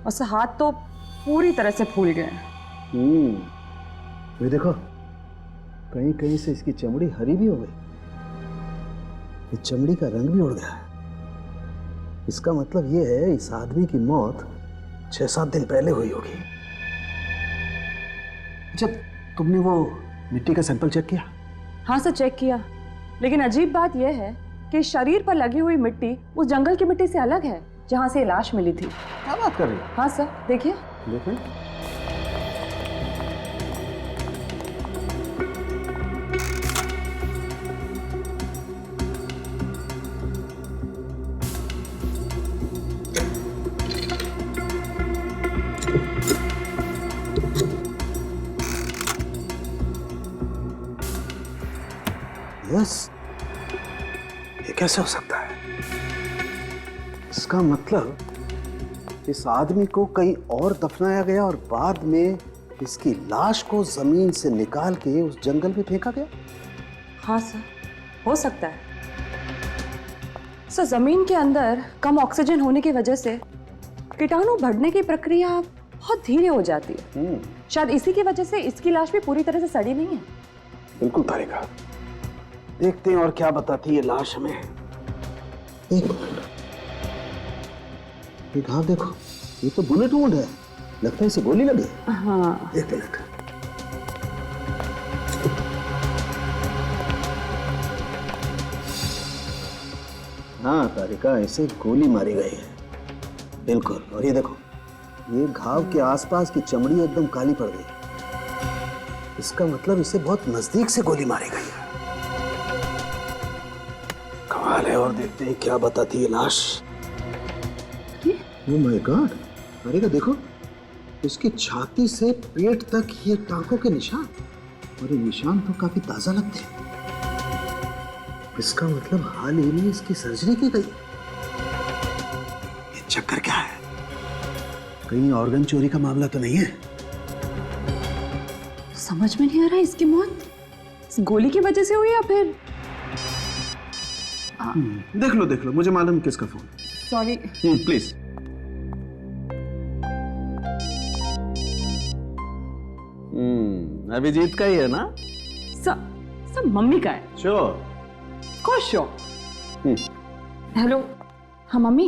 उससे हाथ तो पूरी तरह से फूल गए। ये देखो, कहीं कहीं से इसकी चमड़ी हरी भी हो गई, ये चमड़ी का रंग भी उड़ गया है। इसका मतलब ये है इस आदमी की मौत 6-7 दिन पहले हुई होगी। अच्छा, तुमने वो मिट्टी का सैंपल चेक किया? हाँ सर, चेक किया, लेकिन अजीब बात यह है कि शरीर पर लगी हुई मिट्टी उस जंगल की मिट्टी से अलग है जहाँ से लाश मिली थी। क्या बात कर रही हो? हाँ सर, देखिए। देखें। यस, ये कैसे हो सकता है? इसका मतलब इस आदमी को कहीं और दफनाया गया और बाद में इसकी लाश को जमीन से निकाल के उस जंगल में फेंका गया। हाँ सर, हो सकता है। सर, जमीन के अंदर कम ऑक्सीजन होने की वजह से कीटाणु बढ़ने की प्रक्रिया बहुत धीरे हो जाती है। शायद इसी की वजह से इसकी लाश भी पूरी तरह से सड़ी नहीं है। बिल्कुल तारिका, देखते हैं और क्या बताती है लाश हमें। एक मिनट, ये घाव देखो, ये तो बुलेट वुंड है, लगता है इसे गोली लगी। हाँ, एक मिनट। हाँ तारिका, इसे गोली मारी गई है, बिल्कुल। और ये देखो, ये घाव के आसपास की चमड़ी एकदम काली पड़ गई। इसका मतलब इसे बहुत नजदीक से गोली मारी गई है। कमाल है। और देखते हैं क्या बताती है लाश। ओह माय गॉड, तारिका देखो, इसकी छाती से पेट तक ये टांकों के निशान, और ये निशान तो काफी ताजा लगते हैं। इसका मतलब हाल ही में इसकी सर्जरी की गई। ये चक्कर क्या है? कहीं ऑर्गन चोरी का मामला तो नहीं है? समझ में नहीं आ रहा इसकी मौत इस गोली की वजह से हुई या फिर देख लो, मुझे मालूम किसका फोन। सॉरी। प्लीज। अभिजीत का ही है ना? सर मम्मी का है। श्योर? को श्योर। हेलो, हाँ मम्मी।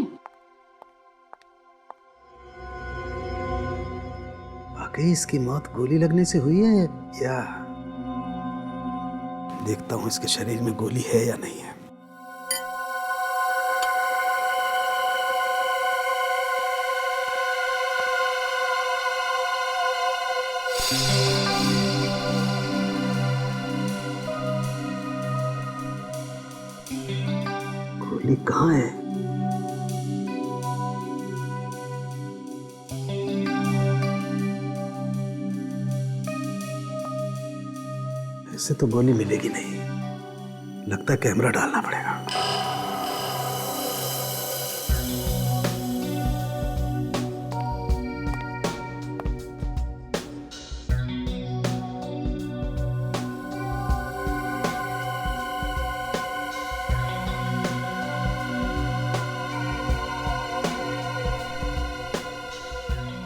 वाकई इसकी मौत गोली लगने से हुई है या? देखता हूं इसके शरीर में गोली है या नहीं है। गोली कहाँ है? ऐसे तो गोली मिलेगी नहीं, लगता है कैमरा डालना पड़ेगा।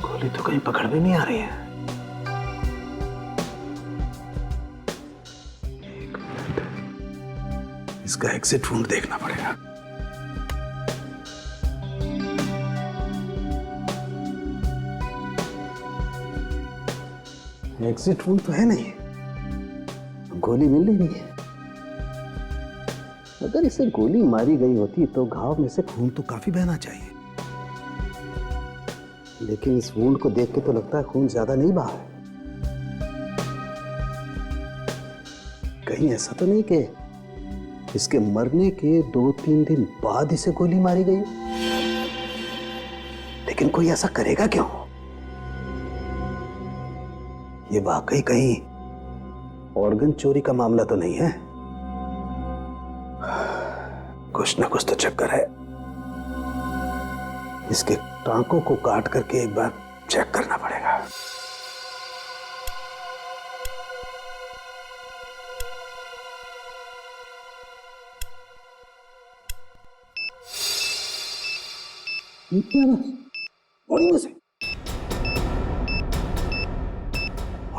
गोली तो कहीं पकड़ में नहीं आ रही है। एक मिनट, इसका एग्जिट वुंड देखना पड़ेगा। एग्जिट वुंड तो है नहीं, गोली मिल नहीं रही है। अगर इसे गोली मारी गई होती तो घाव में से खून तो काफी बहना चाहिए, लेकिन इस वुंड को देख के तो लगता है खून ज्यादा नहीं बहा है। कहीं ऐसा तो नहीं कि इसके मरने के 2-3 दिन बाद इसे गोली मारी गई? लेकिन कोई ऐसा करेगा क्यों? ये वाकई कहीं ऑर्गन चोरी का मामला तो नहीं है? कुछ ना कुछ तो चक्कर है। इसके टांकों को काट करके एक बार चेक करना पड़ेगा। ये क्या बॉडी में से?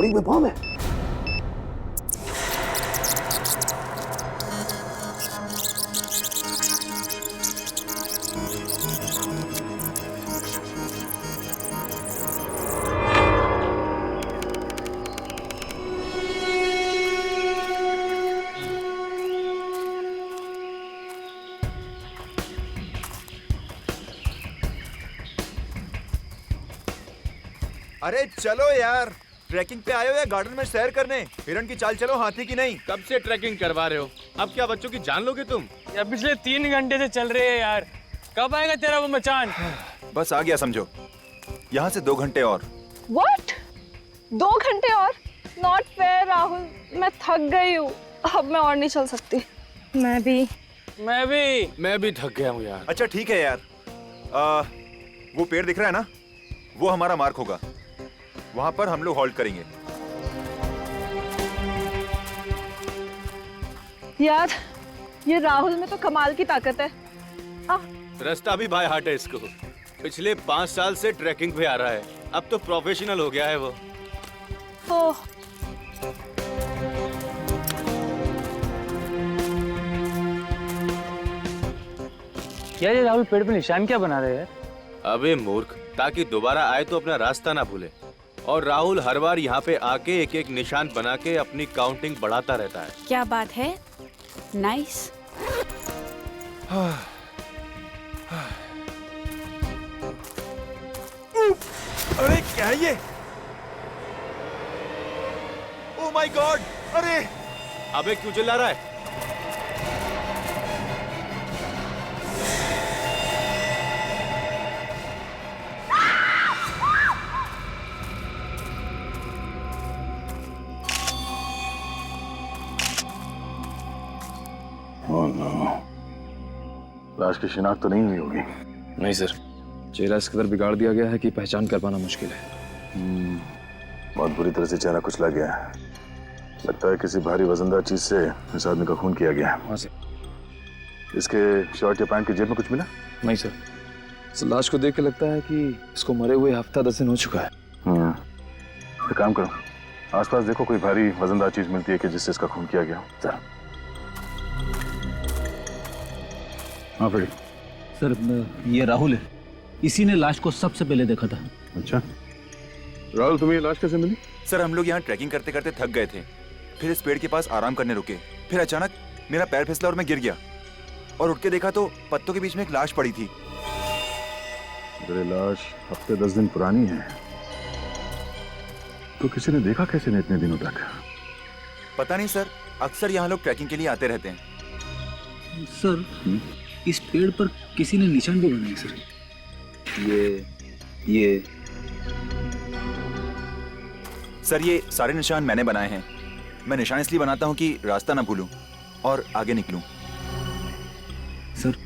होर्डिंग में बॉम्ब है। अरे चलो यार, ट्रैकिंग पे आए हो या गार्डन में सैर करने? हिरण की चाल चलो, हाथी की नहीं। कब से ट्रैकिंग करवा रहे हो? अब क्या बच्चों की जान लोगे तुम? यार पिछले 3 घंटे से चल रहे हैं यार, कब आएगा तेरा वो मचान? बस आ गया समझो। यहाँ से 2 घंटे और। What? 2 घंटे और? Not fair राहुल, मैं थक गई हूँ, अब मैं और नहीं चल सकती। मैं भी थक गया हूँ यार। अच्छा ठीक है यार, वो पेड़ दिख रहा है ना, वो हमारा मार्क होगा। वहां पर हम लोग हॉल्ट करेंगे। यार ये राहुल में तो कमाल की ताकत है। रास्ता भी बाय हार्ट है इसको। पिछले 5 साल से ट्रैकिंग पे आ रहा है, अब तो प्रोफेशनल हो गया है वो। ओह यार ये राहुल पेड़ पे निशान क्या बना रहे हैं? अबे मूर्ख, ताकि दोबारा आए तो अपना रास्ता ना भूले। और राहुल हर बार यहाँ पे आके एक एक निशान बना के अपनी काउंटिंग बढ़ाता रहता है। क्या बात है, नाइस। अरे क्या है ये? Oh my God! अरे अबे क्यों चिल्ला रहा है? लाश की शिनाख्त तो नहीं हुई होगी? नहीं सर, चेहरा इस कदर बिगाड़ दिया गया है कि पहचान कर पाना मुश्किल है। बहुत बुरी तरह से चेहरा कुचला गया है। लगता है किसी भारी वजनदार चीज से इस आदमी का खून किया गया है। वहाँ से इसके शर्ट या पैंट की जेब में कुछ मिला? नहीं सर, इस लाश को देख के लगता है कि इसको मरे हुए हफ्ता 10 दिन हो चुका है। एक काम करो, आसपास देखो कोई भारी वजनदार चीज मिलती है कि जिससे इसका खून किया गया हो। सर हाँ फिर सर ये राहुल है, इसी ने लाश को सबसे पहले देखा था। अच्छा राहुल, तुम्हें ये लाश कैसे मिली? सर हम लोग यहाँ ट्रैकिंग करते करते थक गए थे, फिर इस पेड़ के पास आराम करने रुके। फिर अचानक मेरा पैर फिसला और मैं गिर गया, और उठ के देखा तो पत्तों के बीच में एक लाश पड़ी थी। अगर लाश हफ्ते 10 दिन पुरानी है तो किसी ने देखा कैसे नहीं इतने दिनों तक? पता नहीं सर, अक्सर यहाँ लोग ट्रैकिंग के लिए आते रहते हैं। सर इस पेड़ पर किसी ने निशान भी बनाए सर। ये सर ये सारे निशान मैंने बनाए हैं। मैं निशान इसलिए बनाता हूँ कि रास्ता ना भूलूं और आगे निकलूं। सर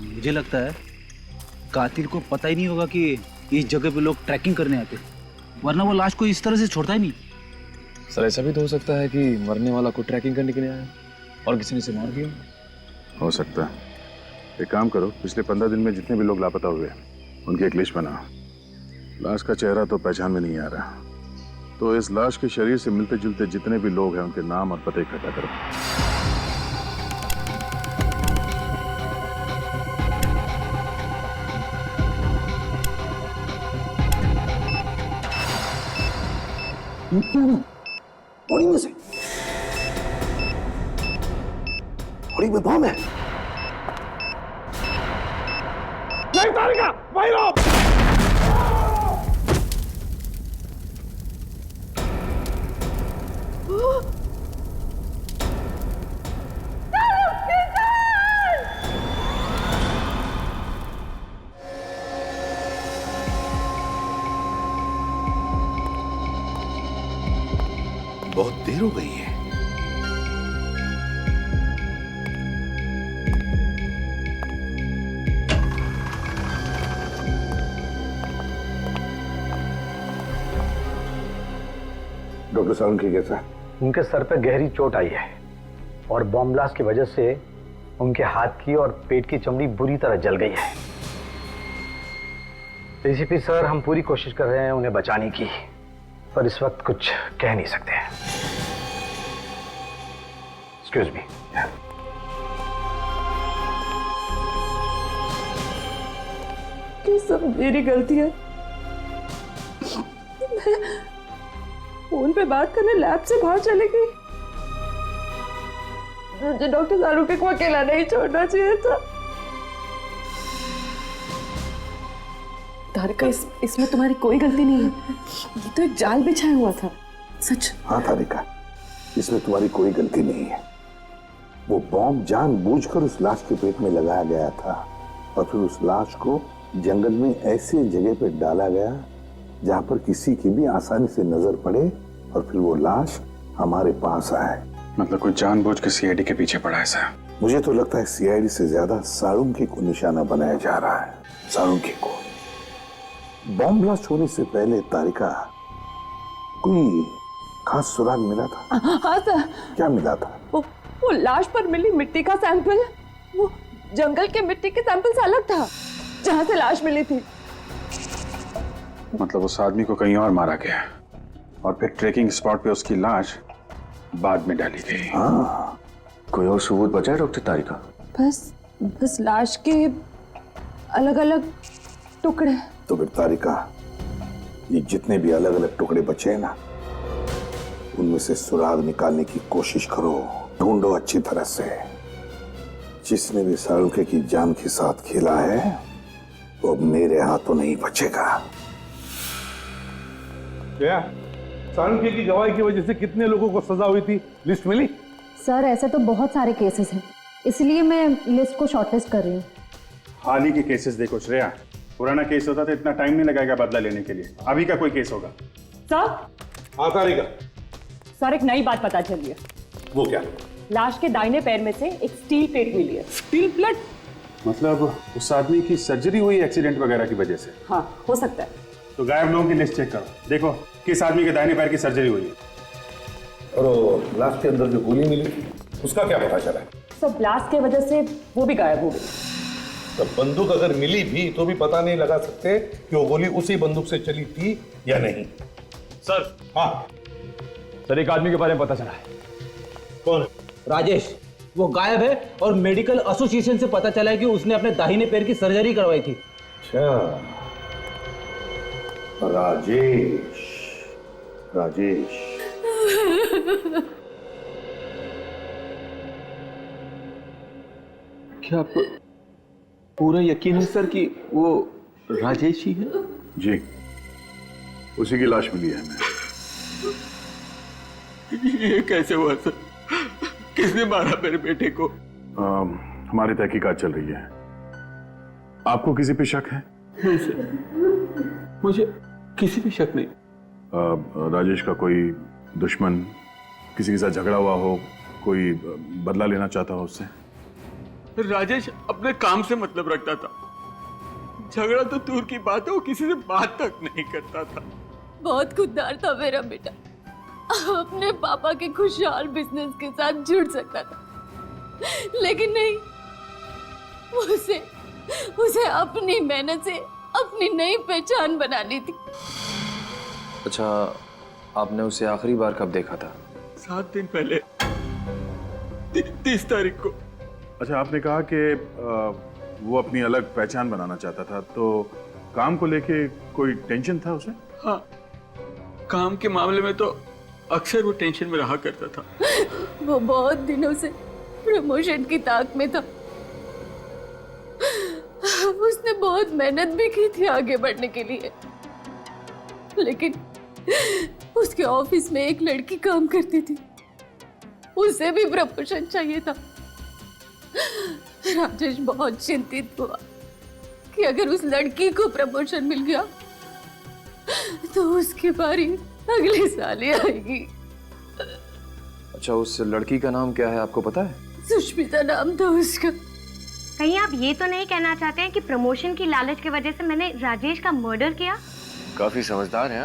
मुझे लगता है कातिल को पता ही नहीं होगा कि इस जगह पे लोग ट्रैकिंग करने आते, वरना वो लाश को इस तरह से छोड़ता ही नहीं। सर ऐसा भी तो हो सकता है कि मरने वाला को ट्रैकिंग करने के लिए आया और किसी ने इसे मार दिया। हो सकता है। एक काम करो, पिछले 15 दिन में जितने भी लोग लापता हुए उनकी एक लिस्ट बनाओ। लाश का चेहरा तो पहचान में नहीं आ रहा, तो इस लाश के शरीर से मिलते जुलते जितने भी लोग हैं उनके नाम और पते इकट्ठा करो। होर्डिंग में से होर्डिंग में बॉम्ब है। नहीं तारिका, वहीं रहो। बहुत देर हो गई है। डॉक्टर साहब उनकी कैसा है? उनके सर पे गहरी चोट आई है और बॉम्ब ब्लास्ट की वजह से उनके हाथ की और पेट की चमड़ी बुरी तरह जल गई है। डीसीपी सर, हम पूरी कोशिश कर रहे हैं उन्हें बचाने की, पर इस वक्त कुछ कह नहीं सकते। Excuse me. ये सब मेरी गलती है। मैं फोन पे बात करने लैब से बाहर चली गई। मुझे डॉक्टर शाहरुख को अकेला नहीं छोड़ना चाहिए था। तारिका, इसमें तुम्हारी कोई गलती नहीं है। ये तो एक जाल बिछाया हुआ था। सच। हाँ तारिका, इसमें तुम्हारी कोई गलती नहीं है। वो बॉम्ब जानबूझकर उस लाश के पेट में लगाया गया था और फिर उस लाश को जंगल में ऐसे जगह पे डाला गया जहां पर किसी की भी आसानी से नजर पड़े और फिर वो लाश हमारे पास आए। मतलब कोई जानबूझ के सीआईडी के पीछे पड़ा है सर? मुझे तो लगता है सीआईडी से ज्यादा साळुंखे को निशाना बनाया जा रहा है। साळुंखे को। बॉम्ब ब्लास्ट होने से पहले तारिका कोई खास सुराग मिला था? हाँ सर। क्या मिला था? वो लाश पर मिली मिट्टी का सैंपल वो जंगल के मिट्टी के सैंपल से अलग था जहां से लाश मिली थी। मतलब उस आदमी को कहीं और मारा गया और फिर ट्रेकिंग स्पॉट पे उसकी लाश बाद में डाली गई। हाँ। कोई और सबूत बचा है डॉक्टर तारिका? बस लाश के अलग अलग टुकड़े। तो फिर तारिका, ये जितने भी अलग अलग टुकड़े बचे हैं ना, उनमें से सुराग निकालने की कोशिश करो, ढूंढो अच्छी तरह से। जिसने भी साळुंखे की जान के साथ खेला है वो अब मेरे हाथों नहीं बचेगा। क्या साळुंखे की गवाही की वजह से कितने लोगों को सजा हुई थी, लिस्ट मिली? सर ऐसे तो बहुत सारे केसेस हैं, इसलिए मैं लिस्ट को शॉर्टलिस्ट कर रही हूँ। हाल ही के केसेस देखो श्रेया, पुराना केस होता तो इतना टाइम नहीं लगेगा बदला लेने के लिए। अभी का कोई केस होगा? सर। हाँ तारिका। सर, एक नई बात पता चली है। वो क्या? लाश के दाहिने पैर में से एक स्टील प्लेट मिली है। Steel plate? मतलब उस आदमी की सर्जरी हुई एक्सीडेंट वगैरह की वजह से? हाँ, हो सकता है। तो गायब लोगों की लिस्ट चेक करो, देखो किस आदमी के दाहिने पैर की सर्जरी हुई है। और लाश के अंदर जो गोली मिली उसका क्या पता चला? सब ब्लास्ट की वजह से वो भी गायब हो गई। तो बंदूक अगर मिली भी तो भी पता नहीं लगा सकते कि वो गोली उसी बंदूक से चली थी या नहीं। सर। हाँ सर, एक आदमी के बारे में पता चला है। कौन? राजेश। वो गायब है और मेडिकल एसोसिएशन से पता चला है कि उसने अपने दाहिने पैर की सर्जरी करवाई थी। अच्छा, राजेश। राजेश। क्या आपको पूरा यकीन है सर कि वो राजेश ही है? जी, उसी की लाश मिली है हमें। ये कैसे हुआ सर? किसने मारा मेरे बेटे को? हमारी तहकीकात चल रही है। आपको किसी पे शक है? नहीं सर, मुझे किसी पे शक नहीं। राजेश का कोई दुश्मन, किसी के साथ झगड़ा हुआ हो, कोई बदला लेना चाहता हो उससे? राजेश अपने काम से मतलब रखता था, झगड़ा तो दूर की बात है, वो किसी से बात तक नहीं करता था। बहुत खुददार था मेरा बेटा, अपने पापा के खुशहाल बिजनेस के साथ जुड़ सकता था, लेकिन नहीं, उसे अपनी मेहनत से अपनी नई पहचान बनानी थी। अच्छा, आपने उसे आखिरी बार कब देखा था? 7 दिन पहले, 30 तारीख को। अच्छा, आपने कहा कि वो अपनी अलग पहचान बनाना चाहता था, तो काम को लेके कोई टेंशन था उसे? हाँ, काम के मामले में तो अक्सर वो टेंशन में रहा करता था। वो बहुत दिनों से प्रमोशन की ताक में था। उसने बहुत मेहनत भी की थी आगे बढ़ने के लिए, लेकिन उसके ऑफिस में एक लड़की काम करती थी, उसे भी प्रमोशन चाहिए था। राजेश बहुत चिंतित हुआ कि अगर उस लड़की को प्रमोशन मिल गया तो उसकी बारी अगले साल ही आएगी। अच्छा, उस लड़की का नाम क्या है, आपको पता है? सुष्मिता नाम था उसका। कहीं आप ये तो नहीं कहना चाहते हैं कि प्रमोशन की लालच की वजह से मैंने राजेश का मर्डर किया? काफी समझदार हैं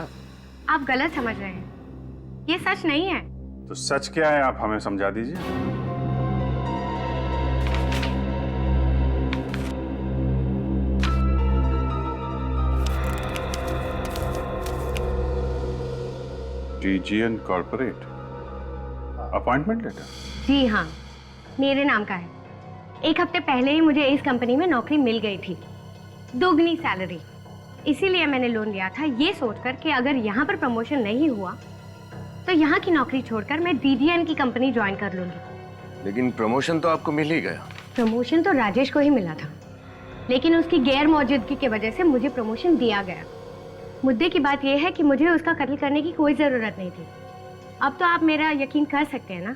आप गलत समझ रहे हैं, ये सच नहीं है। तो सच क्या है, आप हमें समझा दीजिए। TGN corporate appointment letter? जी हाँ, मेरे नाम का है। एक हफ्ते पहले ही मुझे इस कंपनी में नौकरी मिल गई थी, दोगुनी सैलरी। इसीलिए मैंने लोन लिया था, ये सोचकर कि अगर यहाँ पर प्रमोशन नहीं हुआ तो यहाँ की नौकरी छोड़कर मैं DGN की कंपनी ज्वाइन कर लूँगी। लेकिन प्रमोशन तो आपको मिल ही गया। प्रमोशन तो राजेश को ही मिला था, लेकिन उसकी गैर मौजूदगी की वजह से मुझे प्रमोशन दिया गया। मुद्दे की बात यह है कि मुझे उसका कत्ल करने की कोई ज़रूरत नहीं थी। अब तो आप मेरा यकीन कर सकते हैं ना?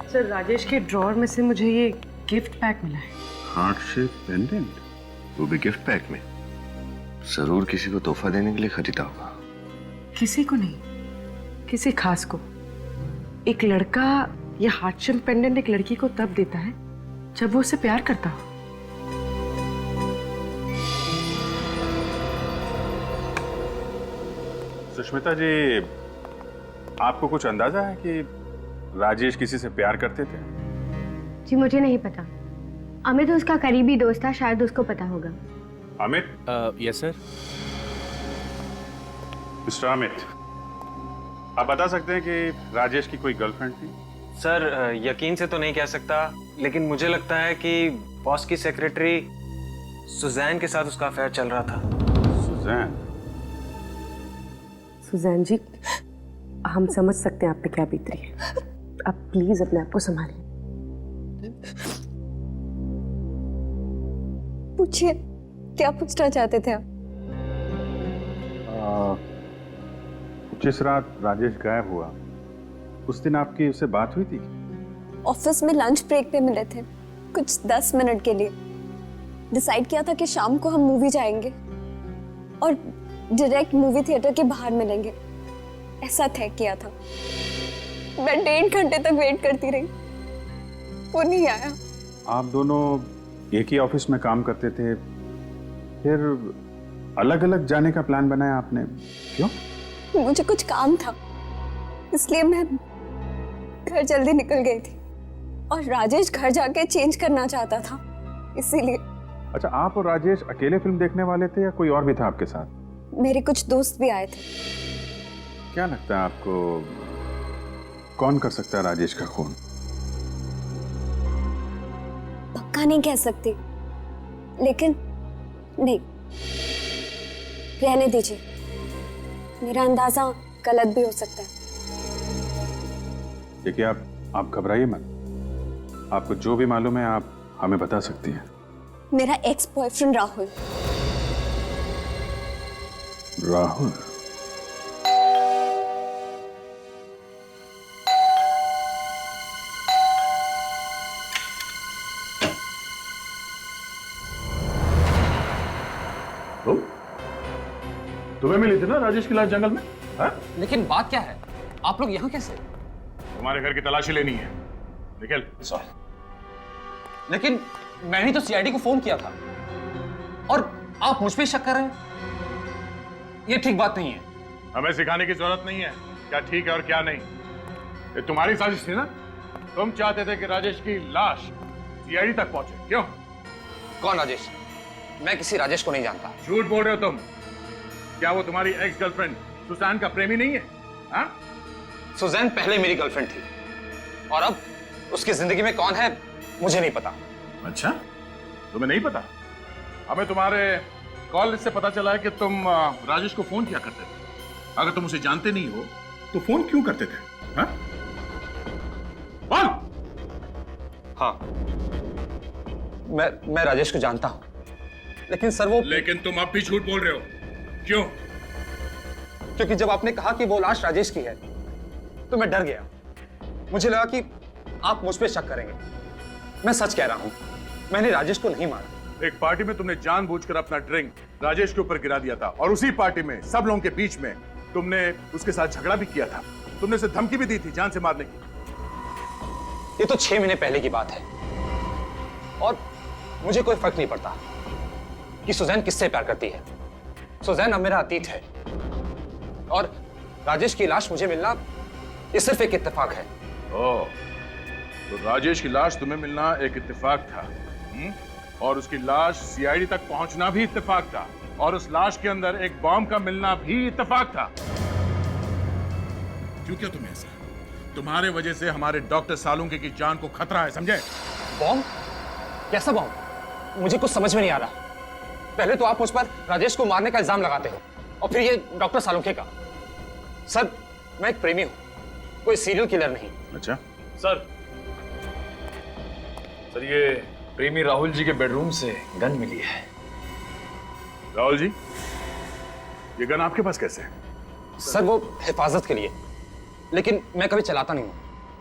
सर राजेश के ड्रॉअर में से मुझे ये गिफ्ट पैक मिला है। हार्ट शेप पेंडेंट, वो भी गिफ्ट पैक में। जरूर किसी को तोहफा देने के लिए खरीदा होगा। किसी को नहीं, किसी खास को। एक लड़का ये हार्ट शेप पेंडेंट एक लड़की को तब देता है जब वो उससे प्यार करता हो। सुष्मिता जी, आपको कुछ अंदाजा है कि राजेश किसी से प्यार करते थे? जी मुझे नहीं पता। अमित उसका करीबी दोस्त था, शायद उसको पता होगा। Amit? Yes sir. Mister Amit, आप बता सकते हैं कि राजेश की कोई गर्लफ्रेंड थी? सर यकीन से तो नहीं कह सकता, लेकिन मुझे लगता है कि बॉस की सेक्रेटरी सुजैन के साथ उसका अफेयर चल रहा था। सुजैन? सुजैन जी, हम समझ सकते हैं आप पे क्या बीत रही है। आप प्लीज अपने आप को संभालिए। पूछिए, क्या पूछना चाहते थे आप? जिस रात राजेश गायब हुआ उस दिन आपकी उससे बात हुई थी? ऑफिस में लंच ब्रेक पे मिले थे, कुछ 10 मिनट के लिए। डिसाइड किया था कि शाम को हम मूवी जाएंगे और डायरेक्ट मूवी थिएटर के बाहर मिलेंगे, ऐसा तय किया था। मैं 1.5 घंटे तक वेट करती रही, वो नहीं आया। आप दोनों एक ही ऑफिस में काम करते थे, फिर अलग अलग जाने का प्लान बनाया आपने, क्यों? मुझे कुछ काम था, इसलिए मैं घर जल्दी निकल गई थी और राजेश घर जाके चेंज करना चाहता था, इसीलिए। अच्छा, आप और राजेश अकेले फिल्म देखने वाले थे या कोई और भी था आपके साथ? मेरे कुछ दोस्त भी आए थे। क्या लगता है आपको, कौन कर सकता है राजेश का खून? पक्का नहीं कह सकती, लेकिन नहीं, रहने दीजिए। मेरा अंदाजा गलत भी हो सकता है। देखिए, आप घबराइए मत। आपको जो भी मालूम है आप हमें बता सकती हैं। मेरा एक्स बॉयफ्रेंड राहुल। राहुल? तुम्हें मिली थी ना राजेश की लाश जंगल में? हा? लेकिन बात क्या है, आप लोग यहाँ कैसे? तुम्हारे घर की तलाशी लेनी है, निकल। लेकिन मैंने तो CID को फोन किया था और आप मुझ पे शक कर रहे हैं, ये ठीक बात नहीं है। हमें सिखाने की जरूरत नहीं है क्या ठीक है और क्या नहीं। ये तुम्हारी साजिश थी ना? तुम चाहते थे कि राजेश की लाश CID तक पहुंचे, क्यों? कौन राजेश? मैं किसी राजेश को नहीं जानता। झूठ बोल रहे हो तुम। क्या वो तुम्हारी एक्स गर्लफ्रेंड सुजैन का प्रेमी नहीं है? हा? सुजैन पहले मेरी गर्लफ्रेंड थी और अब उसकी जिंदगी में कौन है मुझे नहीं पता। अच्छा, तुम्हें नहीं पता? हमें तुम्हारे कॉल लिस्ट से पता चला है कि तुम राजेश को फोन किया करते थे। अगर तुम उसे जानते नहीं हो तो फोन क्यों करते थे? हा? बोल। हाँ, मैं राजेश को जानता हूं, लेकिन सर वो। लेकिन तुम अब भी झूठ बोल रहे हो, क्यों? क्योंकि जब आपने कहा कि वो लाश राजेश की है तो मैं डर गया। मुझे लगा कि आप मुझ पे शक करेंगे। मैं सच कह रहा हूं, मैंने राजेश को नहीं मारा। एक पार्टी में तुमने जानबूझकर अपना ड्रिंक राजेश के ऊपर गिरा दिया था और उसी पार्टी में सब लोगों के बीच में तुमने उसके साथ झगड़ा भी किया था। तुमने उसे धमकी भी दी थी जान से मारने की। ये तो 6 महीने पहले की बात है और मुझे कोई फर्क नहीं पड़ता कि सुजैन किससे प्यार करती है। सुजैन अब मेरा अतीत है और राजेश की लाश मुझे मिलना ये सिर्फ एक इत्तेफाक है। ओह, तो राजेश की लाश तुम्हें मिलना एक इत्तेफाक था? और उसकी लाश सीआईडी तक पहुंचना भी इत्तेफाक था, और उस लाश के अंदर एक बॉम्ब का मिलना भी इत्तेफाक था। क्यों क्या तुम्हें ऐसा? तुम्हारे वजह से हमारे डॉक्टर सालुंके की जान को खतरा है, समझे? बॉम्ब? कैसा बॉम्ब? मुझे कुछ समझ में नहीं आ रहा। पहले तो आप मुझ पर राजेश को मारने का इल्जाम लगाते हो, और फिर ये डॉक्टर सालुंके का। सर, मैं एक प्रेमी हूं, कोई सीरियल किलर नहीं। अच्छा सर ये प्रेमी राहुल जी के बेडरूम से गन मिली है। राहुल जी, ये गन आपके पास कैसे है? सर वो हिफाजत के लिए, लेकिन मैं कभी चलाता नहीं हूँ।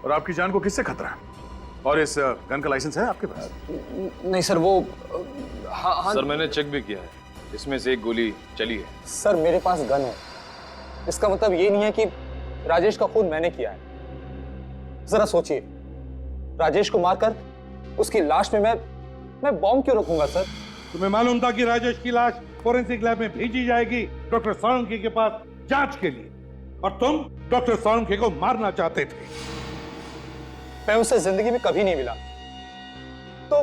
और आपकी जान को किससे खतरा है? और इस गन का लाइसेंस है आपके पास? नहीं सर, वो हाँ सर मैंने चेक भी किया है, इसमें से एक गोली चली है। सर मेरे पास गन है, इसका मतलब ये नहीं है कि राजेश का खून मैंने किया है। जरा सोचिए, राजेश को मारकर उसकी लाश में मैं बॉम्ब क्यों रखूंगा सर? तुम्हें मालूम था कि राजेश की लाश फोरेंसिक लैब में भेजी जाएगी डॉक्टर सालुंके के पास जांच के लिए, और तुम डॉक्टर सालुंके को मारना चाहते थे। मैं उसे जिंदगी में कभी नहीं मिला, तो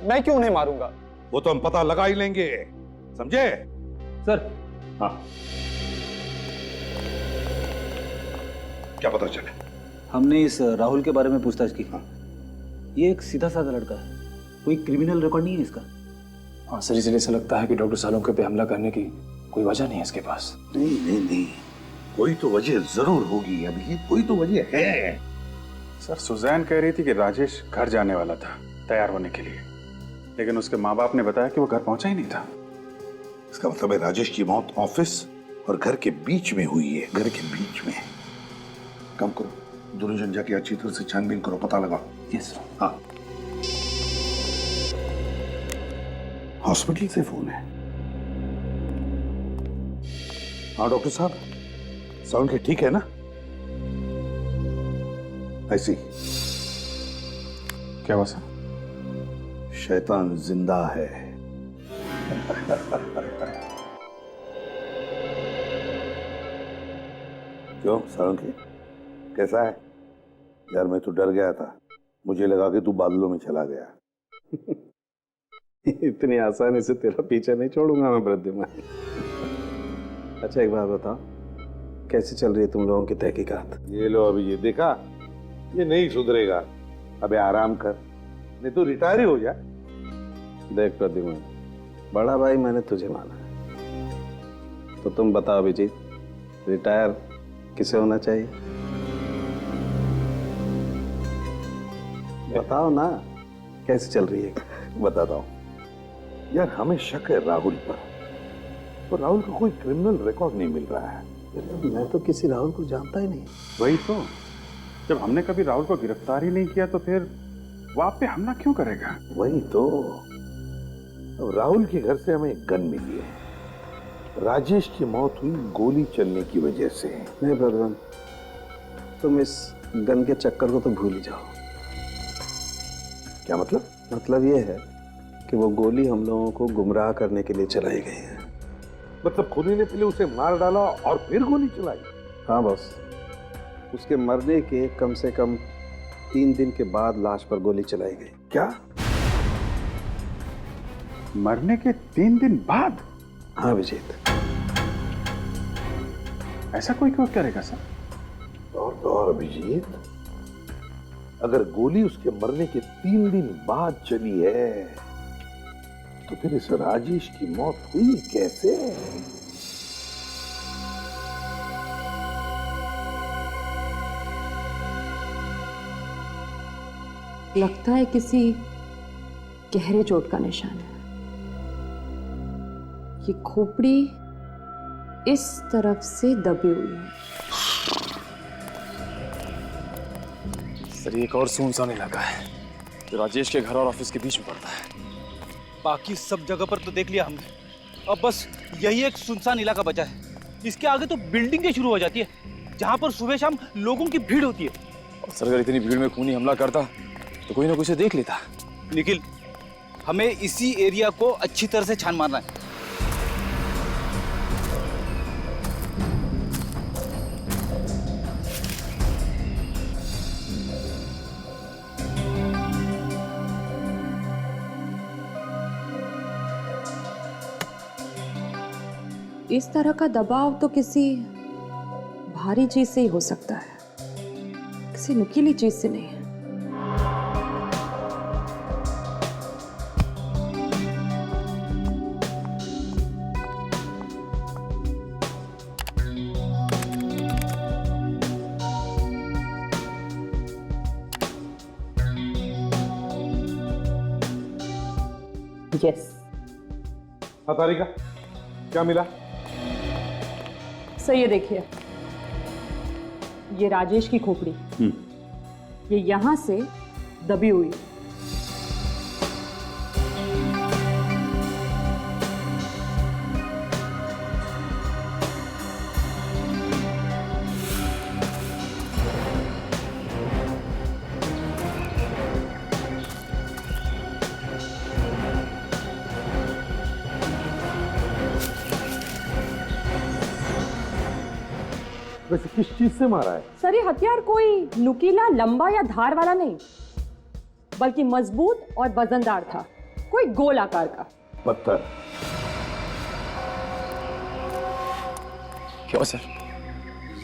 मैं क्यों उन्हें मारूंगा? वो तो हम पता लगा ही लेंगे, समझे? सर, हाँ, क्या पता चले? हमने इस राहुल के बारे में पूछताछ की। ये एक सीधा साधा लड़का है, कोई क्रिमिनल रिकॉर्ड नहीं है इसका। हाँ सर, इसलिए ऐसा लगता है कि डॉक्टर सालुंके पे हमला करने की कोई वजह नहीं है इसके पास। नहीं, कोई तो वजह जरूर होगी। अभी कोई तो वजह है। सर, सुजैन कह रही थी कि राजेश घर जाने वाला था तैयार होने के लिए, लेकिन उसके माँ बाप ने बताया कि वो घर पहुंचा ही नहीं था। इसका मतलब है राजेश की मौत ऑफिस और घर के बीच में हुई है। घर के बीच में। काम करो, दोनों जन जाके अच्छी तरह से छानबीन करो, पता लगाओ। यस। हाँ, हॉस्पिटल से फोन है। हाँ डॉक्टर साहब, साउंड ठीक है ना? ऐसी क्या हुआ सर? शैतान जिंदा है। क्यों सालुंके, कैसा है? यार मैं तो डर गया था, मुझे लगा कि तू बादलों में चला गया। इतनी आसानी से तेरा पीछा नहीं छोड़ूंगा मैं प्रद्युम्न। अच्छा एक बात बताओ, कैसे चल रही है तुम लोगों की तहकीकात? ये लो अभी, ये देखा, ये नहीं सुधरेगा। अबे आराम कर, नहीं तो रिटायर ही हो जा। देख प्रद्युम्न, बड़ा भाई मैंने तुझे माना है, तो तुम बताओ अभिजीत, रिटायर किसे होना चाहिए? बताओ ना, कैसे चल रही है? बताता हूँ यार, हमें शक है राहुल पर, तो राहुल का कोई क्रिमिनल रिकॉर्ड नहीं मिल रहा है। मैं तो किसी राहुल को जानता ही नहीं। वही तो, जब हमने कभी राहुल को गिरफ्तार ही नहीं किया तो फिर वो आप पे हमला क्यों करेगा? वही तो, अब राहुल के घर से हमें गन मिली है। राजेश की मौत हुई गोली चलने की वजह से। नहीं प्रद्युम्न, तुम इस गन के चक्कर को तो भूल ही जाओ। क्या मतलब? मतलब ये है कि वो गोली हम लोगों को गुमराह करने के लिए चलाई गई है। मतलब खुदी ने पहले उसे मार डाला और फिर गोली चलाई? हाँ बॉस, उसके मरने के कम से कम 3 दिन के बाद लाश पर गोली चलाई गई। क्या? मरने के 3 दिन बाद? हाँ अभिजीत। ऐसा कोई क्यों करेगा सर? और तो और अभिजीत, अगर गोली उसके मरने के 3 दिन बाद चली है, तो फिर इस राजेश की मौत हुई कैसे? लगता है किसी गहरे चोट का निशान है। ये खोपड़ी इस तरफ से दबी हुई है। सर ये एक और सुनसान इलाका है जो राजेश के घर और ऑफिस के बीच में पड़ता है। बाकी सब जगह पर तो देख लिया हमने, अब बस यही एक सुनसान इलाका बचा है। इसके आगे तो बिल्डिंगें शुरू हो जाती है जहां पर सुबह शाम लोगों की भीड़ होती है। और सर अगर इतनी भीड़ में खूनी हमला करता तो कोई ना कोई से देख लेता। निखिल, हमें इसी एरिया को अच्छी तरह से छान मारना है। इस तरह का दबाव तो किसी भारी चीज से ही हो सकता है, किसी नुकीली चीज से नहीं। यस। हाँ तारिका, क्या मिला? सर ये देखिए, ये राजेश की खोपड़ी, ये यहां से दबी हुई है। वैसे किस चीज से मारा है? सर ये हथियार कोई नुकीला, लंबा या धार वाला नहीं, बल्कि मजबूत और वजनदार था, कोई गोल आकार का पत्थर। क्यों सर?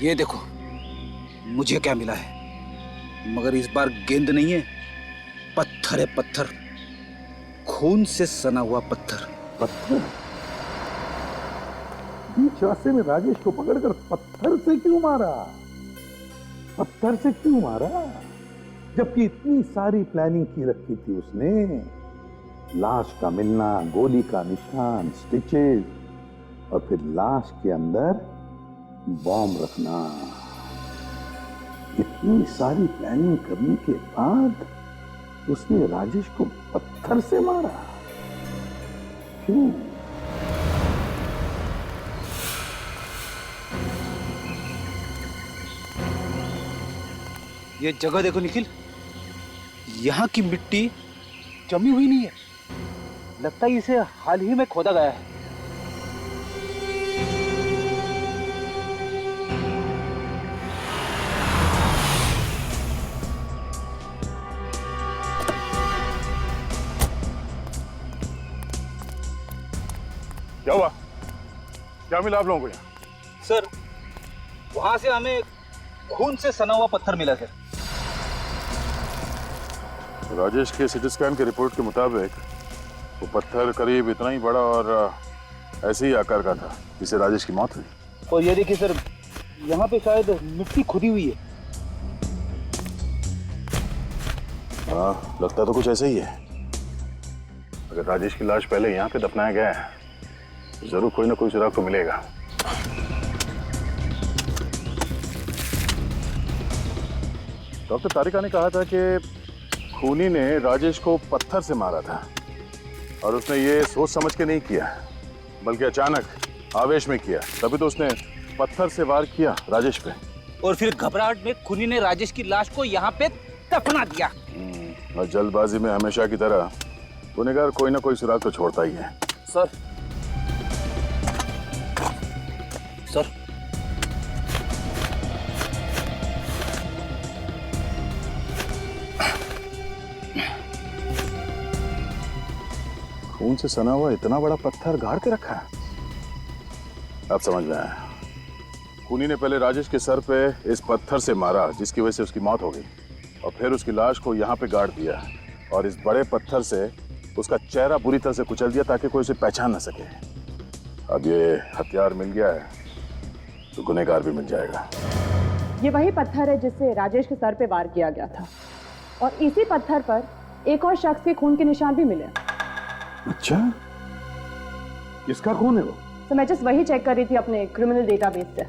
ये देखो, मुझे क्या मिला है, मगर इस बार गेंद नहीं है, पत्थर है, पत्थर, खून से सना हुआ पत्थर। पत्थर? बीच रास्ते में राजेश को पकड़कर पत्थर से क्यों मारा? पत्थर से क्यों मारा? जबकि इतनी सारी प्लानिंग की रखी थी उसने, लाश का मिलना, गोली का निशान, स्टिचेस, और फिर लाश के अंदर बॉम्ब रखना। इतनी सारी प्लानिंग करने के बाद उसने राजेश को पत्थर से मारा, क्यों? ये जगह देखो निखिल, यहाँ की मिट्टी जमी हुई नहीं है, लगता है इसे हाल ही में खोदा गया है। क्या हुआ? क्या मिला आप लोगों को यहाँ? सर, वहां से हमें खून से सना हुआ पत्थर मिला सर। राजेश के सिटी स्कैन के रिपोर्ट के मुताबिक वो पत्थर करीब इतना ही बड़ा और ऐसे ही आकार का था जिससे राजेश की मौत हुई। और ये देखिए सर, यहाँ पे शायद मिट्टी खुदी हुई है। हाँ, लगता तो कुछ ऐसा ही है। अगर राजेश की लाश पहले यहाँ पे दफनाया गया है तो जरूर कोई ना कोई सुराग तो मिलेगा। डॉक्टर तारिका ने कहा था कि खूनी ने राजेश को पत्थर से मारा था और उसने ये सोच समझ के नहीं किया, बल्कि अचानक आवेश में किया। तभी तो उसने पत्थर से वार किया राजेश पे, और फिर घबराहट में खूनी ने राजेश की लाश को यहाँ पे दफना दिया। और जल्दबाजी में हमेशा की तरह गुनहगार कोई ना कोई सुराग तो छोड़ता ही है। सर, सर, खून से सना हुआ इतना बड़ा पत्थर गाड़ के रखा है। अब समझ में आया, खूनी ने पहले राजेश के सर पे इस पत्थर से मारा जिसकी वजह से उसकी मौत हो गई, और फिर उसकी लाश को यहाँ पे गाड़ दिया और इस बड़े पत्थर से उसका चेहरा बुरी तरह से कुचल दिया ताकि कोई उसे पहचान ना सके। अब ये हथियार मिल गया है तो गुनहगार भी मिल जाएगा। ये वही पत्थर है जिससे राजेश के सर पे वार किया गया था, और इसी पत्थर पर एक और शख्स के खून के निशान भी मिले। अच्छा, किसका खून है वो? तो मैं जस्ट वही चेक कर रही थी अपने क्रिमिनल डेटाबेस से।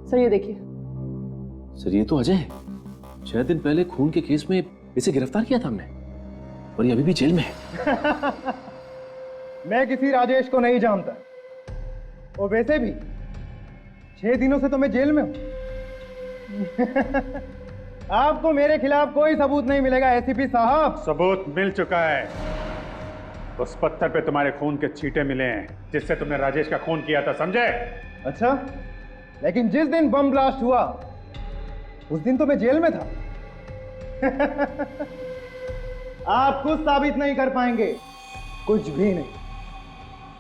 सर ये देखिए। सर ये तो अजय है। 6 दिन पहले खून के केस में इसे गिरफ्तार किया था हमने, और ये अभी भी जेल में है। मैं किसी राजेश को नहीं जानता, और वैसे भी 6 दिनों से तो मैं जेल में हूं। आपको मेरे खिलाफ कोई सबूत नहीं मिलेगा एसीपी साहब। सबूत मिल चुका है। उस पत्थर पे तुम्हारे खून के छींटे मिले हैं जिससे तुमने राजेश का खून किया था, समझे? अच्छा, लेकिन जिस दिन बम ब्लास्ट हुआ उस दिन तो मैं जेल में था। आप कुछ साबित नहीं कर पाएंगे, कुछ भी नहीं।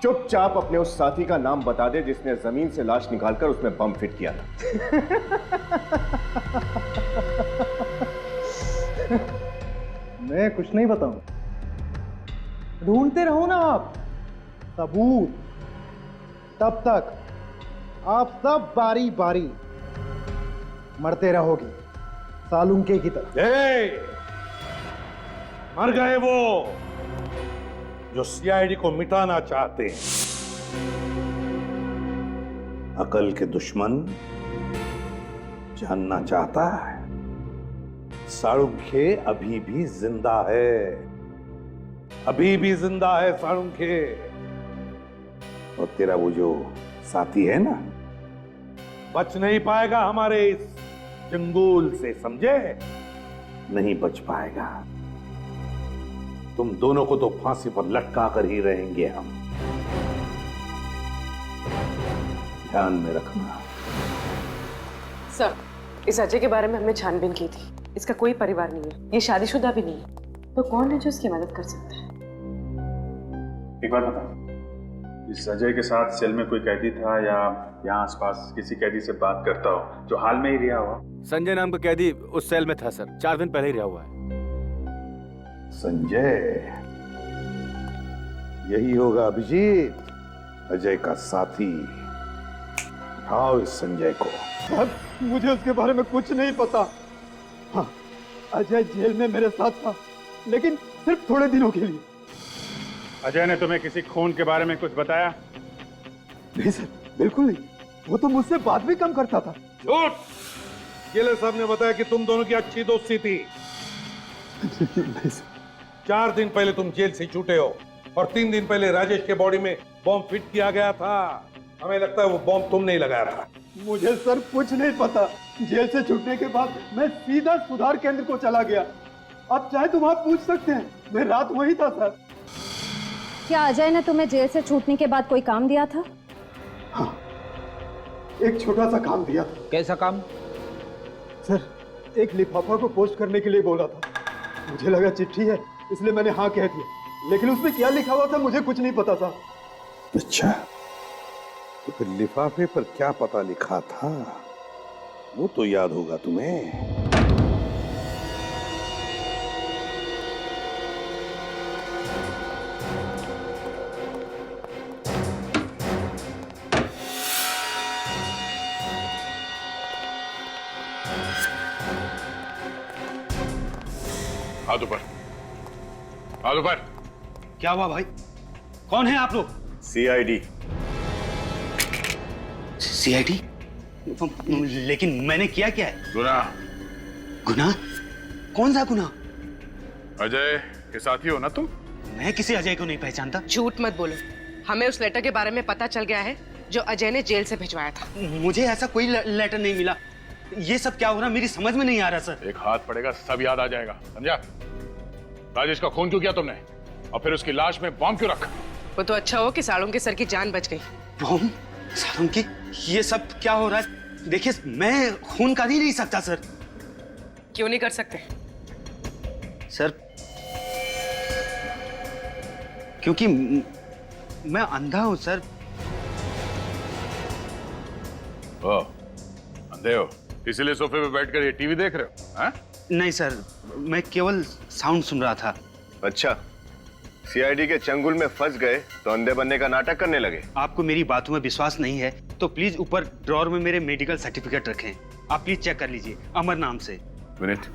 चुपचाप अपने उस साथी का नाम बता दे जिसने जमीन से लाश निकालकर उसमें बम फिट किया था। मैं कुछ नहीं बताऊं। ढूंढते रहो ना आप सबूत, तब तक आप सब बारी बारी मरते रहोगे सालुंके की तरह। मर गए वो जो सीआईडी को मिटाना चाहते हैं। अकल के दुश्मन जानना चाहता है साळुंखे अभी भी जिंदा है, अभी भी जिंदा है साळुंखे। और तेरा वो जो साथी है ना, बच नहीं पाएगा हमारे इस चंगुल से, समझे? नहीं बच पाएगा। तुम दोनों को तो फांसी पर लटका कर ही रहेंगे हम, ध्यान में रखना। सर, इस अजय के बारे में हमने छानबीन की थी। इसका कोई परिवार नहीं है, ये शादीशुदा भी नहीं है। तो कौन है जो इसकी मदद कर सकता है? एक बार बता, इस अजय के साथ सेल में कोई कैदी था या यहाँ आसपास किसी कैदी से बात करता हो जो हाल में ही रिहा हुआ? संजय नाम का कैदी उस सेल में था सर, 4 दिन पहले ही रिहा हुआ है। संजय, यही होगा अभिजीत, अजय का साथी। उठाओ इस संजय को। सर, मुझे उसके बारे में कुछ नहीं पता। हाँ, अजय जेल में मेरे साथ था, लेकिन सिर्फ थोड़े दिनों के लिए। अजय ने तुम्हें किसी खून के बारे में कुछ बताया? नहीं सर, बिल्कुल नहीं। वो तो मुझसे बात भी कम करता था। झूठ! जेलर साहब ने बताया कि तुम दोनों की अच्छी दोस्ती थी। नहीं सर। 4 दिन पहले तुम जेल से छूटे हो और 3 दिन पहले राजेश के बॉडी में बॉम्ब फिट किया गया था। हमें लगता है वो बॉम्ब तुमने ही लगाया था। मुझे सर कुछ नहीं पता। जेल से छूटने के बाद मैं सीधा सुधार केंद्र को चला गया। आप चाहे तो वहां पूछ सकते हैं, मैं रात वहीं था सर। क्या अजय ने तुम्हें जेल से छूटने के बाद कोई काम दिया था? हाँ, एक छोटा सा काम दिया था। कैसा काम? सर, एक लिफाफा को पोस्ट करने के लिए बोला था। मुझे लगा चिट्ठी है, इसलिए मैंने हाँ कह दिया, लेकिन उसमें क्या लिखा हुआ था मुझे कुछ नहीं पता था। अच्छा, तो फिर लिफाफे पर क्या पता लिखा था वो तो याद होगा तुम्हें। हाथ ऊपर, हाथ ऊपर। क्या हुआ भाई? कौन है आप लोग? सीआईडी। सीआईडी? लेकिन मैंने किया क्या है? गुनाह। गुनाह? कौन सा गुनाह? अजय के साथी हो ना तुम? मैं किसी अजय को नहीं पहचानता। झूठ मत बोलो, हमें उस लेटर के बारे में पता चल गया है जो अजय ने जेल से भिजवाया था। मुझे ऐसा कोई लेटर नहीं मिला। ये सब क्या हो रहा मेरी समझ में नहीं आ रहा सर। एक हाथ पड़ेगा सब याद आ जाएगा, समझा? राजेश का खून क्यों किया तुमने और फिर उसकी लाश में बॉम्ब क्यों रखा? वो तो अच्छा हो कि सालुंके सर की जान बच गई। बॉम्ब? सालुंके? ये सब क्या हो रहा है? देखिए, मैं खून कर ही नहीं सकता सर। क्यों नहीं कर सकते? सर, क्योंकि मैं अंधा हूं सर। ओ, अंधे हो इसीलिए सोफे पे बैठकर ये टीवी देख रहे हो? हाँ? नहीं सर, मैं केवल साउंड सुन रहा था। अच्छा, सीआईडी के चंगुल में फंस गए तो अंधे बनने का नाटक करने लगे। आपको मेरी बातों में विश्वास नहीं है तो प्लीज ऊपर ड्रॉर में मेरे मेडिकल सर्टिफिकेट रखें। आप प्लीज चेक कर लीजिए, अमर नाम से। विनीत,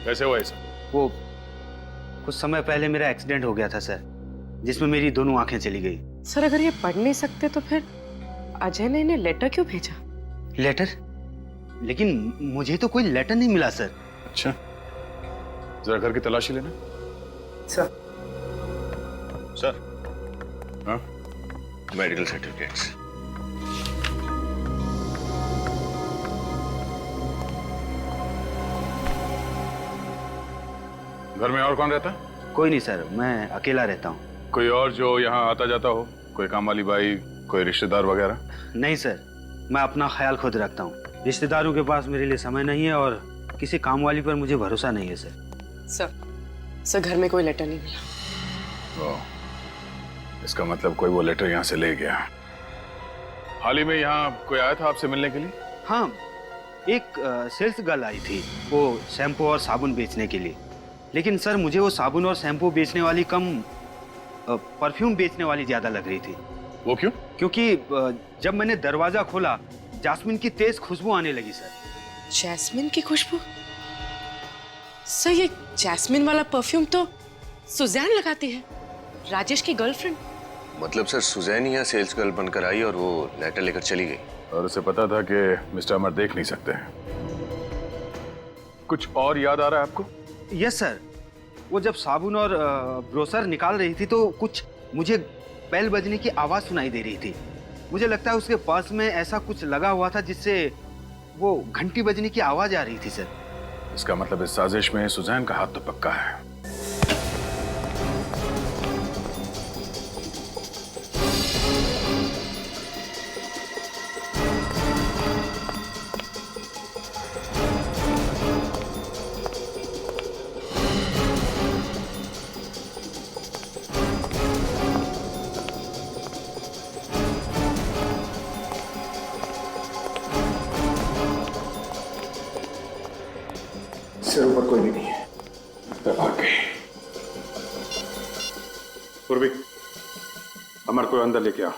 कैसे हुआ ऐसा? वो कुछ समय पहले मेरा एक्सीडेंट हो गया था सर, जिसमें मेरी दोनों आंखें चली गई। सर, अगर ये पढ़ नहीं सकते तो फिर अजय ने इन्हें लेटर क्यों भेजा? लेटर? लेकिन मुझे तो कोई लेटर नहीं मिला सर। अच्छा, जरा घर की तलाशी लेना। सर। सर। हाँ? Medical certificates. घर में और कौन रहता है? कोई नहीं सर, मैं अकेला रहता हूँ। कोई और जो यहाँ आता जाता हो? कोई काम वाली बाई, कोई रिश्तेदार वगैरह? नहीं सर, मैं अपना ख्याल खुद रखता हूँ। रिश्तेदारों के पास मेरे लिए समय नहीं है और किसी काम वाली पर मुझे भरोसा नहीं है सर। सर घर में कोई लेटर नहीं मिला। इसका मतलब कोई वो लेटर यहाँ से ले गया। हाल ही में यहाँ कोई आया था आपसे मिलने के लिए? हाँ, एक सेल्स गर्ल आई थी, वो शैम्पू और साबुन बेचने के लिए। लेकिन सर मुझे वो साबुन और शैम्पू बेचने वाली कम परफ्यूम बेचने वाली ज्यादा लग रही थी। वो क्यों? क्योंकि जब मैंने दरवाजा खोला जास्मिन की तेज खुशबू आने लगी सर। जैस्मिन की खुशबू? सर ये जैस्मिन वाला परफ्यूम तो सुजैन लगाती है, राजेश की गर्लफ्रेंड। मतलब सर सुजैन यहाँ सेल्स गर्ल बनकर आई और वो लेटर लेकर चली गई, और उसे पता था कि मिस्टर अमर देख नहीं सकते हैं। कुछ और याद आ रहा है आपको? यस सर, वो जब साबुन और ब्रोसर निकाल रही थी तो कुछ मुझे बेल बजने की आवाज सुनाई दे रही थी। मुझे लगता है उसके पर्स में ऐसा कुछ लगा हुआ था जिससे वो घंटी बजने की आवाज आ रही थी सर। इसका मतलब इस साजिश में सुजैन का हाथ तो पक्का है। सिर ऊपर कोई भी नहीं है। भाग गई। पूर्वी, अमर को अंदर लेके आओ।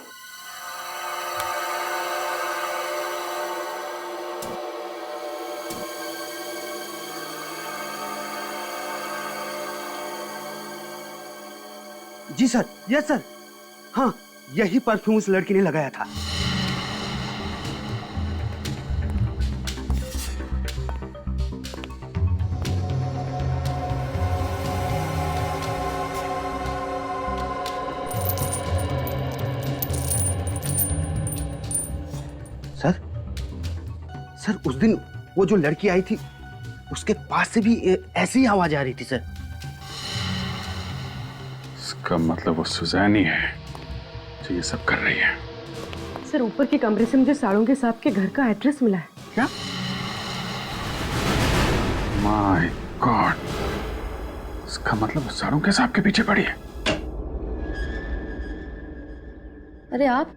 जी सर, यस सर। हाँ, यही परफ्यूम उस लड़की ने लगाया था। सर उस दिन वो जो लड़की आई थी उसके पास से भी ऐसी आवाज आ रही थी सर। इसका मतलब वो सुजैन ही है जो ये सब कर रही है। सर ऊपर के कमरे से मुझे साड़ों के साहब के घर का एड्रेस मिला है। क्या? माय गॉड, इसका मतलब वो साड़ों के साहब के पीछे पड़ी है। अरे आप,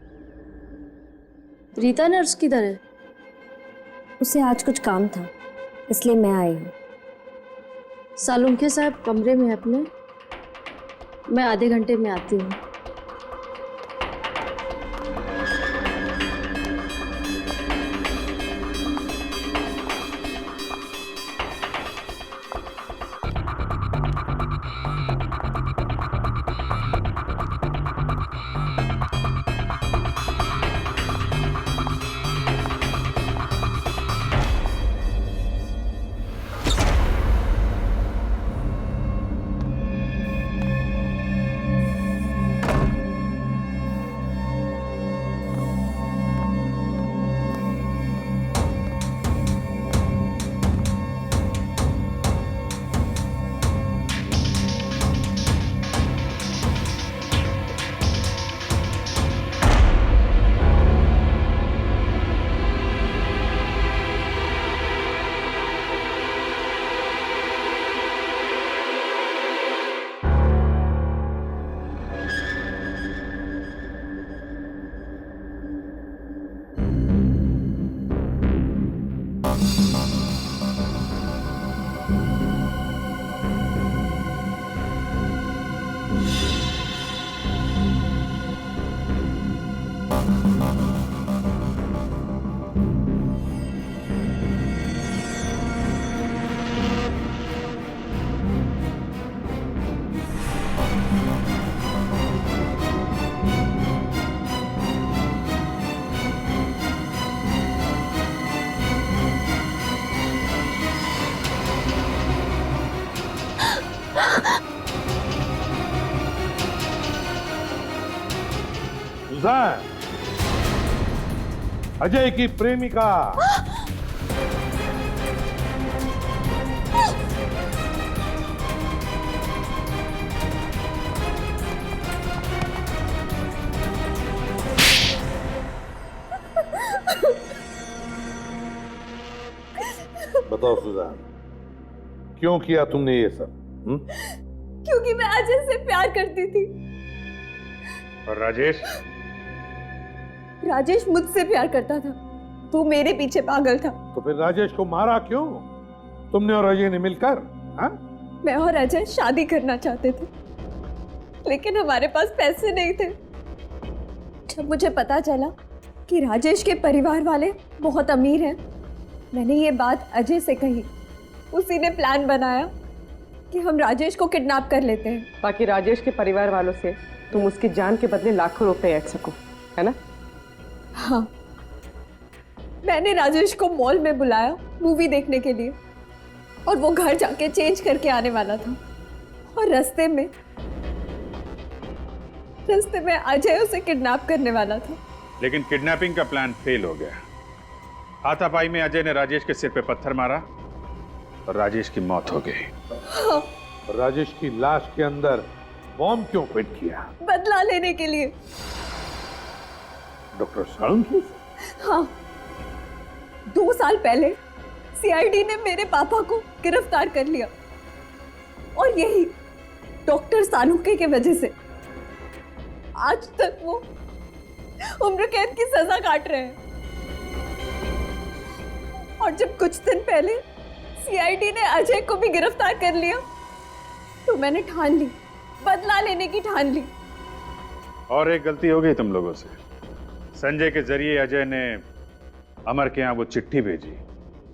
रीता नर्स किधर है? उसे आज कुछ काम था इसलिए मैं आई हूँ। सालुंखे साहब कमरे में है अपने, मैं आधे घंटे में आती हूँ। सुजैन, अजय की प्रेमिका। बताओ सुजान, क्यों किया तुमने ये सब? क्योंकि मैं अजय से प्यार करती थी। और राजेश? राजेश मुझसे प्यार करता था, तू मेरे पीछे पागल था। तो फिर राजेश को मारा क्यों? तुमने और अजय ने मिलकर? हाँ? मैं और अजय शादी करना चाहते थे, लेकिन हमारे पास पैसे नहीं थे। जब मुझे पता चला कि राजेश के परिवार वाले बहुत अमीर हैं, मैंने ये बात अजय से कही। उसी ने प्लान बनाया कि हम राजेश को किडनैप कर लेते हैं, ताकि राजेश के परिवार वालों से तुम उसकी जान के बदले लाखों रुपए ऐंठ सको, है ना? हाँ, मैंने राजेश को मॉल में बुलाया मूवी देखने के लिए, और वो घर जाके चेंज करके आने वाला था। और रास्ते में अजय उसे किडनैप करने वाला था। लेकिन किडनैपिंग का प्लान फेल हो गया। हाथापाई में अजय ने राजेश के सिर पे पत्थर मारा और राजेश की मौत हो गई। हाँ। राजेश की लाश के अंदर बॉम्ब क्यों फिट किया? बदला लेने के लिए। डॉक्टर साळुंखे? हाँ, 2 साल पहले सीआईडी ने मेरे पापा को गिरफ्तार कर लिया, और यही डॉक्टर साळुंखे की वजह से आज तक वो उम्र कैद की सजा काट रहे हैं। और जब कुछ दिन पहले सीआईडी ने अजय को भी गिरफ्तार कर लिया, तो मैंने ठान ली, बदला लेने की ठान ली। और एक गलती हो गई तुम लोगों से। संजय के जरिए अजय ने अमर के यहाँ वो चिट्ठी भेजी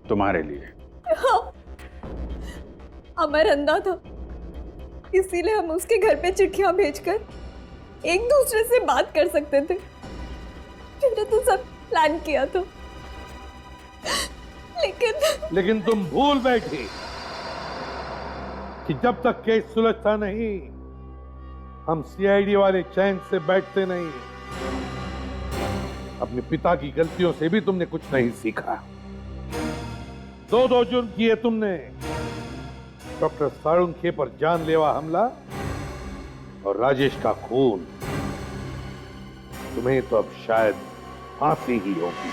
तुम्हारे लिए। हाँ, अमर अंधा था, इसीलिए हम उसके घर पे चिट्ठियां भेजकर एक दूसरे से बात कर सकते थे। मैंने तो सब प्लान किया था, लेकिन तुम भूल बैठी कि जब तक केस सुलझता नहीं, हम सीआईडी वाले चैन से बैठते नहीं। अपने पिता की गलतियों से भी तुमने कुछ नहीं सीखा। 2 जुर्म किए तुमने, डॉक्टर साळुंखे पर जानलेवा हमला और राजेश का खून। तुम्हें तो अब शायद फांसी ही होगी।